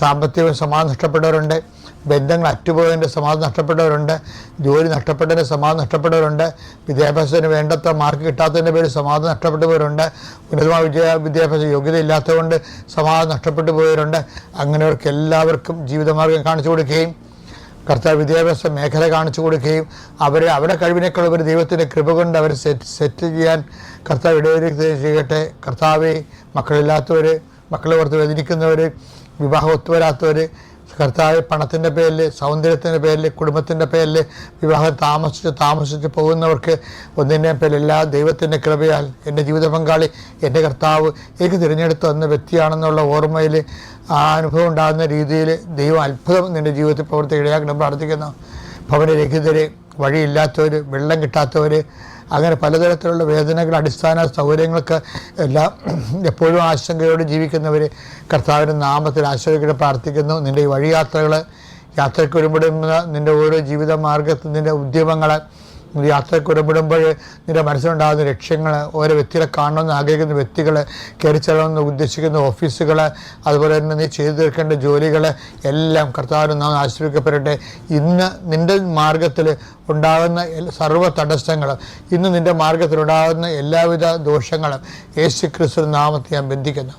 സാമ്പത്തിക സമാധാനം നഷ്ടപ്പെട്ടവരുണ്ട്, ബന്ധങ്ങൾ അറ്റുപോയതിൻ്റെ സമാധാനം നഷ്ടപ്പെട്ടവരുണ്ട്, ജോലി നഷ്ടപ്പെട്ടതിൻ്റെ സമാധാനം നഷ്ടപ്പെട്ടവരുണ്ട്, വിദ്യാഭ്യാസത്തിന് വേണ്ടത്ര മാർക്ക് കിട്ടാത്തതിൻ്റെ പേരിൽ സമാധാനം നഷ്ടപ്പെട്ടവരുണ്ട്, ഉന്നതമായ വിദ്യാഭ്യാസ യോഗ്യത ഇല്ലാത്തതുകൊണ്ട് സമാധാനം നഷ്ടപ്പെട്ടു പോയവരുണ്ട്. അങ്ങനെയവർക്ക് എല്ലാവർക്കും ജീവിതമാർഗം കാണിച്ചു കൊടുക്കുകയും കർത്താവ് വിദ്യാഭ്യാസ മേഖല കാണിച്ചു കൊടുക്കുകയും അവരുടെ കഴിവിനേക്കാൾ ഒരു ദൈവത്തിൻ്റെ കൃപ കൊണ്ട് അവരെ സെറ്റ് ചെയ്യാൻ കർത്താവ് ഇടവരുത്തുകയും ചെയ്യട്ടെ. കർത്താവെ, മക്കളില്ലാത്തവർ, മക്കളെ ഓർത്ത് വേദനിക്കുന്നവർ, വിവാഹം ഒത്തുവരാത്തവർ, കർത്താവ് പണത്തിൻ്റെ പേരിൽ, സൗന്ദര്യത്തിൻ്റെ പേരിൽ, കുടുംബത്തിൻ്റെ പേരിൽ വിവാഹം താമസിച്ച് പോകുന്നവർക്ക് ഒന്നിൻ്റെ പേരിലെല്ലാ ദൈവത്തിൻ്റെ കൃപയാൽ എൻ്റെ ജീവിത പങ്കാളി എൻ്റെ കർത്താവ് എനിക്ക് തിരഞ്ഞെടുത്ത് വന്ന വ്യക്തിയാണെന്നുള്ള ഓർമ്മയിൽ ആ അനുഭവം ഉണ്ടാകുന്ന രീതിയിൽ ദൈവം അത്ഭുതം നിൻ്റെ ജീവിതത്തിൽ പ്രവർത്തിക്കിടയാക്കണം പ്രാർത്ഥിക്കുന്നു. ഭവനരഹിതർ, വഴിയില്ലാത്തവർ, വെള്ളം കിട്ടാത്തവർ, അങ്ങനെ പലതരത്തിലുള്ള വേദനകൾ, അടിസ്ഥാന സൗകര്യങ്ങൾക്ക് എല്ലാം എപ്പോഴും ആശങ്കയോടെ ജീവിക്കുന്നവർ കർത്താവിൻ്റെ നാമത്തിൽ ആശ്രയിക്കാൻ പ്രാർത്ഥിക്കുന്നു. നിൻ്റെ ഈ യാത്രയ്ക്ക് ഒരുപെടുന്ന നിൻ്റെ ഓരോ ജീവിത മാർഗത്തിൽ നിൻ്റെ ഉദ്യമങ്ങൾ, യാത്രയ്ക്ക് ഒരുപെടുമ്പോൾ നിൻ്റെ മനസ്സിലുണ്ടാകുന്ന ലക്ഷ്യങ്ങൾ, ഓരോ വ്യക്തികളെ കാണണമെന്ന് ആഗ്രഹിക്കുന്ന വ്യക്തികൾ, കയറിച്ചെല്ലണമെന്ന് ഉദ്ദേശിക്കുന്ന ഓഫീസുകൾ, അതുപോലെ തന്നെ നീ ചെയ്തു തീർക്കേണ്ട ജോലികൾ എല്ലാം കർത്താവിന് നാം ആശ്രയിക്കപ്പെടട്ടെ. ഇന്ന് നിൻ്റെ മാർഗത്തിൽ ഉണ്ടാകുന്ന സർവ്വ തടസ്സങ്ങളും, ഇന്ന് നിൻ്റെ മാർഗത്തിലുണ്ടാകുന്ന എല്ലാവിധ ദോഷങ്ങളും യേശു ക്രിസ്തു നാമത്തെ ഞാൻ ബന്ധിക്കുന്നു.